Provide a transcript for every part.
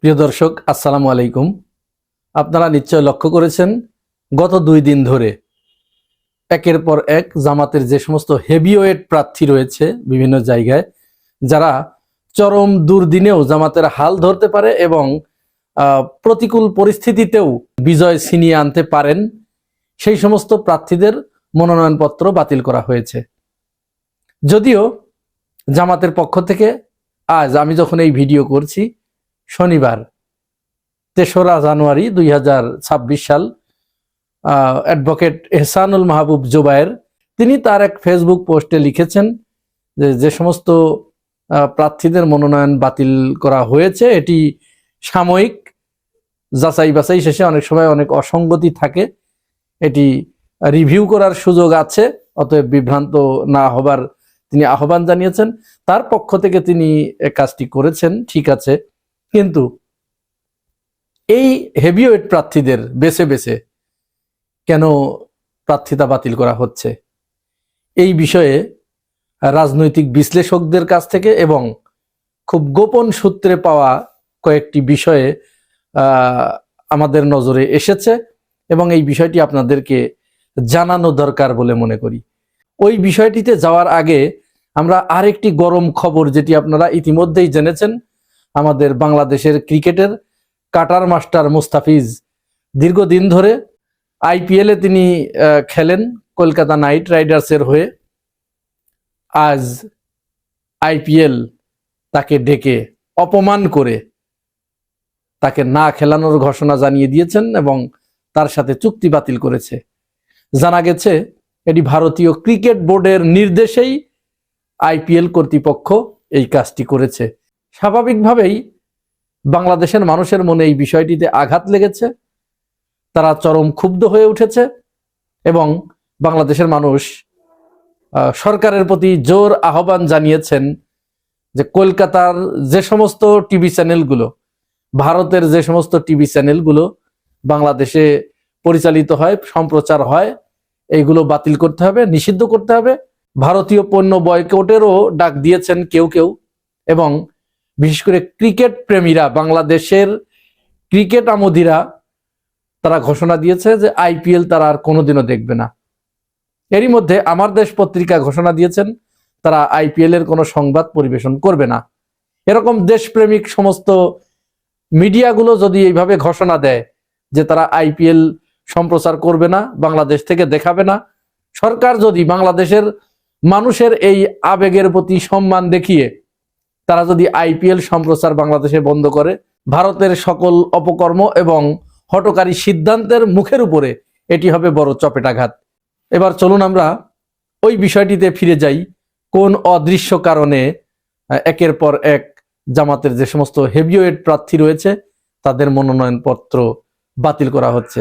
প্রিয় দর্শক, আসসালামু আলাইকুম। আপনারা নিশ্চয় লক্ষ্য করেছেন, গত 2 দিন ধরে একের পর এক জামাতের যে সমস্ত হেভিওয়েট প্রার্থী রয়েছে বিভিন্ন জায়গায়, যারা চরম দুর্দিনেও জামাতের হাল ধরতে পারে এবং প্রতিকূল পরিস্থিতিতেও বিজয় ছিনিয়ে আনতে পারেন, সেই সমস্ত প্রার্থীদের মনোনয়নপত্র বাতিল করা হয়েছে। যদিও জামাতের পক্ষ থেকে আজ আমি যখন এই ভিডিও করছি, শনিবার 3রা জানুয়ারি 2026 সাল, অ্যাডভোকেট এহসানুল মাহবুব জুবায়ের তিনি তার এক ফেসবুক পোস্টে লিখেছেন যে সমস্ত প্রার্থীদের মনোনয়ন বাতিল করা হয়েছে এটি সাময়িক, যাচাই বাছাই শেষে অনেক সময় অনেক অসঙ্গতি থাকে, এটি রিভিউ করার সুযোগ আছে, অতএব বিভ্রান্ত না হবার তিনি আহ্বান জানিয়েছেন। তার পক্ষ থেকে তিনি কাজটি করেছেন, ঠিক আছে, কিন্তু এই হেভিওয়েট প্রার্থীদের বেছে বেছে কেন প্রার্থিতা বাতিল করা হচ্ছে, এই বিষয়ে রাজনৈতিক বিশ্লেষকদের কাছ থেকে এবং খুব গোপন সূত্রে পাওয়া কয়েকটি বিষয়ে আমাদের নজরে এসেছে এবং এই বিষয়টি আপনাদেরকে জানানো দরকার বলে মনে করি। ওই বিষয়টিতে যাওয়ার আগে আমরা আরেকটি গরম খবর, যেটি আপনারা ইতিমধ্যেই জেনেছেন, আমাদের বাংলাদেশের ক্রিকেটের কাটার মাস্টার মুস্তাফিজ দীর্ঘদিন ধরে আইপিএলে তিনি খেলেন কলকাতা নাইট রাইডার্সের হয়ে। আজ আইপিএল তাকে ডেকে অপমান করে তাকে না খেলানোর ঘোষণা জানিয়ে দিয়েছেন এবং তার সাথে চুক্তি বাতিল করেছে। জানা গেছে এটি ভারতীয় ক্রিকেট বোর্ডের নির্দেশেই আইপিএল কর্তৃপক্ষ এই কাজটি করেছে। স্বাভাবিকভাবেই বাংলাদেশের মানুষের মনে এই বিষয়টিতে আঘাত লেগেছে, তারা চরম ক্ষুব্ধ হয়ে উঠেছে এবং বাংলাদেশের মানুষ সরকারের প্রতি জোর আহ্বান জানিয়েছেন যে কলকাতার যে সমস্ত টিভি চ্যানেলগুলো, ভারতের যে সমস্ত টিভি চ্যানেলগুলো বাংলাদেশে পরিচালিত হয়, সম্প্রচার হয়, এইগুলো বাতিল করতে হবে, নিষিদ্ধ করতে হবে। ভারতীয় পণ্য বয়কটেরও ডাক দিয়েছেন কেউ কেউ এবং বিশেষ করে ক্রিকেট প্রেমীরা, বাংলাদেশের ক্রিকেট আমোদীরা, তারা ঘোষণা দিয়েছে যে আইপিএল তারা আর কোনোদিনও দেখবে না। এরই মধ্যে আমার দেশ পত্রিকা ঘোষণা দিয়েছেন তারা আইপিএল এর কোনো সংবাদ পরিবেশন করবে না। এরকম দেশপ্রেমিক সমস্ত মিডিয়াগুলো যদি এইভাবে ঘোষণা দেয় যে তারা আইপিএল সম্প্রচার করবে না, বাংলাদেশ থেকে দেখাবে না, সরকার যদি বাংলাদেশের মানুষের এই আবেগের প্রতি সম্মান দেখিয়ে তারা যদি আইপিএল সম্প্রচার বাংলাদেশে বন্ধ করে, ভারতের সকল অপকর্ম এবং হঠকারী সিদ্ধান্তের মুখের উপরে এটি হবে বড় চপেটাঘাত। এবার চলুন আমরা ওই বিষয়টিতে ফিরে যাই, কোন অদৃশ্য কারণে একের পর এক জামাতের যে সমস্ত হেভিওয়েট প্রার্থী রয়েছে তাদের মনোনয়নপত্র বাতিল করা হচ্ছে।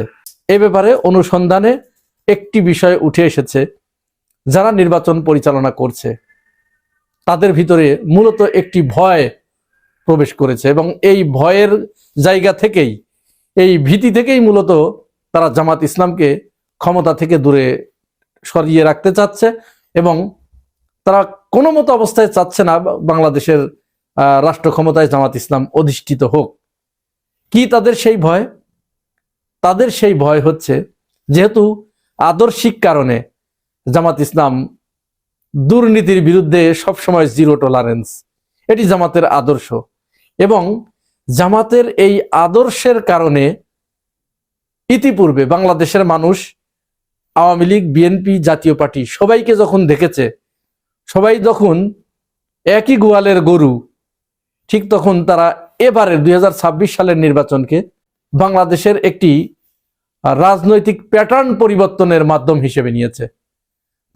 এ ব্যাপারে অনুসন্ধানে একটি বিষয় উঠে এসেছে, যারা নির্বাচন পরিচালনা করছে তাদের ভিতরে মূলত একটি ভয় প্রবেশ করেছে এবং এই ভয়ের জায়গা থেকেই, এই ভীতি থেকেই মূলত তারা জামাত ইসলামকে ক্ষমতা থেকে দূরে সরিয়ে রাখতে চাচ্ছে এবং তারা কোনো মতো অবস্থায় চাচ্ছে না বাংলাদেশের রাষ্ট্র ক্ষমতায় জামাত ইসলাম অধিষ্ঠিত হোক। কি তাদের সেই ভয়? তাদের সেই ভয় হচ্ছে, যেহেতু আদর্শিক কারণে জামাত ইসলাম দুর্নীতির বিরুদ্ধে সবসময় জিরো টলারেন্স, এটি জামাতের আদর্শ এবং জামাতের এই আদর্শের কারণে ইতিপূর্বে বাংলাদেশের মানুষ আওয়ামী লীগ, বিএনপি, জাতীয় পার্টি সবাইকে যখন দেখেছে, সবাই যখন একই গোয়ালের গরু, ঠিক তখন তারা এবারের 2026 সালের নির্বাচনকে বাংলাদেশের একটি রাজনৈতিক প্যাটার্ন পরিবর্তনের মাধ্যম হিসেবে নিয়েছে।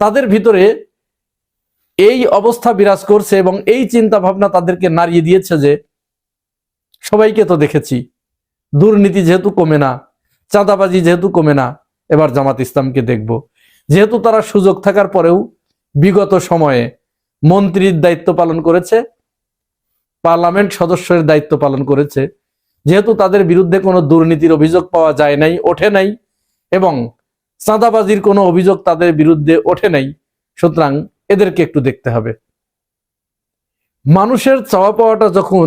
তাদের ভিতরে এই অবস্থা বিরাজ করছে এবং এই চিন্তা ভাবনা তাদেরকে নাড়িয়ে দিয়েছে যে সবাইকে তো দেখেছি, দুর্নীতি যেহেতু কমে না, চাঁদাবাজি যেহেতু কমে না, এবার জামাত ইসলামকে দেখব। যেহেতু তারা সুযোগ থাকার পরেও বিগত সময়ে মন্ত্রীর দায়িত্ব পালন করেছে, পার্লামেন্ট সদস্যের দায়িত্ব পালন করেছে, যেহেতু তাদের বিরুদ্ধে কোনো দুর্নীতির অভিযোগ পাওয়া যায় নাই, ওঠে নাই, এবং চাঁদাবাজির কোনো অভিযোগ তাদের বিরুদ্ধে ওঠে নাই, সুতরাং এদেরকে একটু দেখতে হবে। মানুষের চাওয়া পাওয়াটা যখন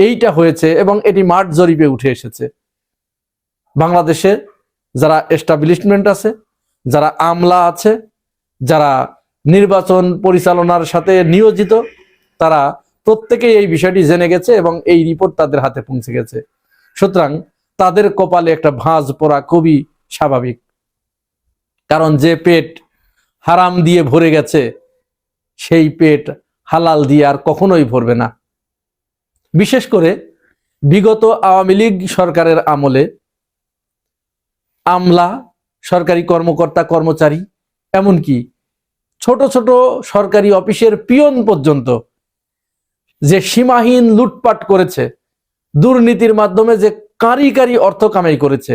এইটা হয়েছে এবং এটি মাঠ জরিপে উঠে এসেছে। বাংলাদেশে যারা এস্টাবলিশমেন্ট আছে, যারা আমলা আছে, যারা নির্বাচন পরিচালনার সাথে নিয়োজিত, তারা প্রত্যেকেই এই বিষয়টি জেনে গেছে এবং এই রিপোর্ট তাদের হাতে পৌঁছে গেছে। সুতরাং তাদের কপালে একটা ভাঁজ পড়া খুবই স্বাভাবিক, কারণ যে পেট হারাম দিয়ে ভরে গেছে সেই পেট হালাল দিয়ে আর কখনোই ভরবে না। বিশেষ করে বিগত আওয়ামী লীগ সরকারের আমলে আমলা, সরকারি কর্মকর্তা কর্মচারী, এমনকি ছোট ছোট সরকারি অফিসের পিয়ন পর্যন্ত যে সীমাহীন লুটপাট করেছে, দুর্নীতির মাধ্যমে যে কাঁড়ি কাঁড়ি অর্থ কামাই করেছে,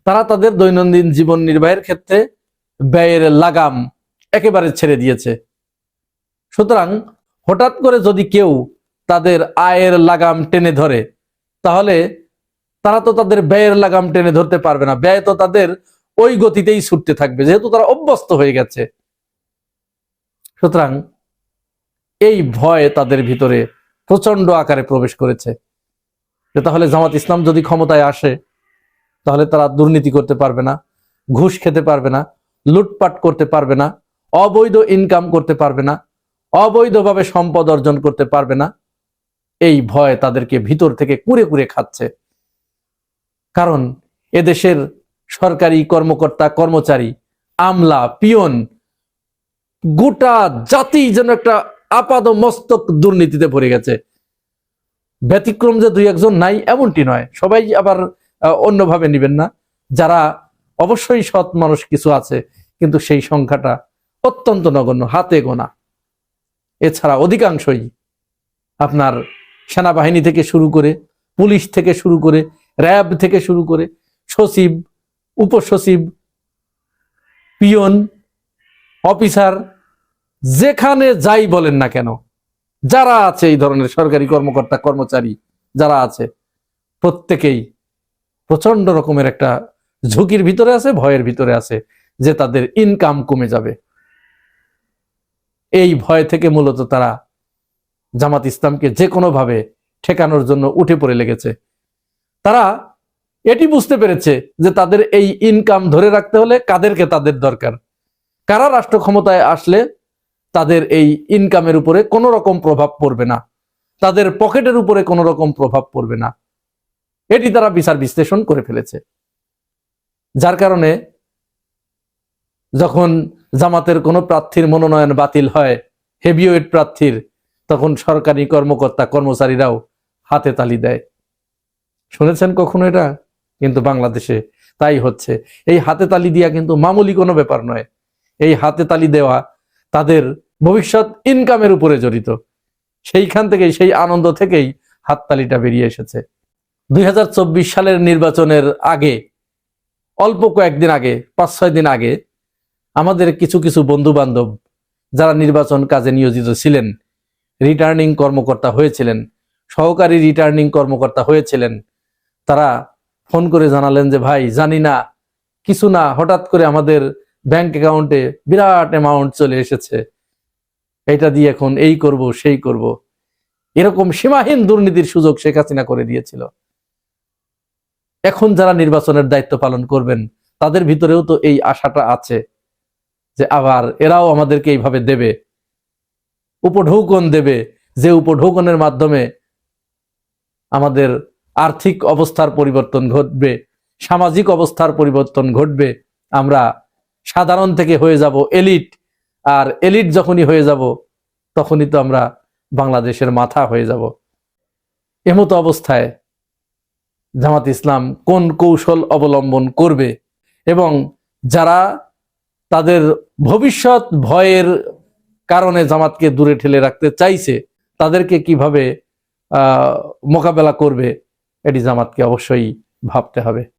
তারা তাদের দৈনন্দিন জীবন নির্বাহের ক্ষেত্রে ব্যয়ের লাগাম একেবারে ছেড়ে দিয়েছে। সুতরাং হঠাৎ করে যদি কেউ তাদের আয়ের লাগাম টেনে ধরে, তাহলে তারা তো তাদের ব্যয়ের লাগাম টেনে ধরতে পারবে না। ব্যয় তো তাদের ওই গতিতেই ছুটতে থাকবে, যেহেতু তারা অভ্যস্ত হয়ে গেছে। সুতরাং এই ভয় তাদের ভিতরে প্রচন্ড আকারে প্রবেশ করেছে যে তাহলে জামাত ইসলাম যদি ক্ষমতায় আসে, তাহলে তারা দুর্নীতি করতে পারবে না, ঘুষ খেতে পারবে না, লুটপাট করতে পারবে না, অবৈধ ইনকাম করতে পারবে না, অবৈধভাবে সম্পদ অর্জন করতে পারবে না। এই ভয় তাদেরকে ভিতর থেকে কুরে কুরে খাচ্ছে। কারণ এদেশের সরকারি কর্মকর্তা কর্মচারী, আমলা, পিয়ন, গোটা জাতি যেন একটা আপাদ মস্তক দুর্নীতিতে ভরে গেছে। ব্যতিক্রম যে দুই একজন নাই এমনটি নয়, সবাই আবার অন্যভাবে নেবেন না। যারা অবশ্যই সৎ মানুষ কিছু আছে, কিন্তু সেই সংখ্যাটা অত্যন্ত নগণ্য, হাতে গোনা। এছাড়া অধিকাংশই আপনার সেনাবাহিনী থেকে শুরু করে, পুলিশ থেকে শুরু করে, র্যাব থেকে শুরু করে, সচিব, উপসচিব, পিয়ন, অফিসার, যেখানে যাই বলেন না কেন, যারা আছে এই ধরনের সরকারি কর্মকর্তা কর্মচারী যারা আছে, প্রত্যেকেই প্রচন্ড রকমের একটা ঝুঁকির ভিতরে আছে, ভয়ের ভিতরে আছে যে তাদের ইনকাম কমে যাবে। এই ভয় থেকে মূলত তারা জামাত ইসলামকে যে কোনোভাবে ঠেকানোর জন্য উঠে পড়ে লেগেছে। তারা এটি বুঝতে পেরেছে যে তাদের এই ইনকাম ধরে রাখতে হলে কাদেরকে তাদের দরকার, কারা রাষ্ট্র ক্ষমতায় আসলে তাদের এই ইনকামের উপরে কোনো রকম প্রভাব পড়বে না, তাদের পকেটের উপরে কোনো রকম প্রভাব পড়বে না। এটি তারা বিচার বিশ্লেষণ করে ফেলেছে। যার কারণে যখন জামাতের কোনো প্রার্থীর মনোনয়ন বাতিল হয়, হেভিওয়েট প্রার্থীর, তখন সরকারি কর্মকর্তা কর্মচারীরাও হাতে তালি দেয়। শুনেছেন কখনো এটা? কিন্তু বাংলাদেশে তাই হচ্ছে। এই হাতে তালি দেওয়া কিন্তু মামুলি কোনো ব্যাপার নয়। এই হাতে তালি দেওয়া তাদের ভবিষ্যৎ ইনকামের উপরে জড়িত। সেইখান থেকেই, সেই আনন্দ থেকেই হাততালিটা বেরিয়ে এসেছে। 2024 সালের নির্বাচনের আগে, অল্প কয়েকদিন আগে, 5-6 দিন আগে, আমাদের কিছু কিছু বন্ধু বান্ধব যারা নির্বাচন কাজে নিয়োজিত ছিলেন, রিটার্নিং কর্মকর্তা হয়েছিলেন, সহকারী রিটার্নিং কর্মকর্তা হয়েছিলেন, তারা ফোন করে জানালেন যে ভাই, জানি না, কিছু না, হঠাৎ করে আমাদের ব্যাংক অ্যাকাউন্টে বিরাট অ্যামাউন্ট চলে এসেছে, এটা দিয়ে এখন এই করব সেই করব। এরকম সীমাহীন দুর্নীতির সুযোগ শেখ হাসিনা করে দিয়েছিল। এখন যারা নির্বাচনের দায়িত্ব পালন করবেন, তাদের ভিতরেও তো এই আশাটা আছে যে আবার এরাও আমাদেরকে এইভাবে দেবে, উপঢৌকন দেবে, যে উপঢৌকনের মাধ্যমে আমাদের আর্থিক অবস্থার পরিবর্তন ঘটবে, সামাজিক অবস্থার পরিবর্তন ঘটবে, আমরা সাধারণ থেকে হয়ে যাব এলিট, আর এলিট যখনই হয়ে যাব তখনই তো আমরা বাংলাদেশের মাথা হয়ে যাব। এমতো অবস্থায় জামাত ইসলাম কোন কৌশল অবলম্বন করবে এবং যারা তাদের ভবিষ্যৎ ভয়ের কারণে জামাতকে দূরে ঠেলে রাখতে চাইছে, তাদেরকে কিভাবে মোকাবেলা করবে, এটি জামাতকে অবশ্যই ভাবতে হবে।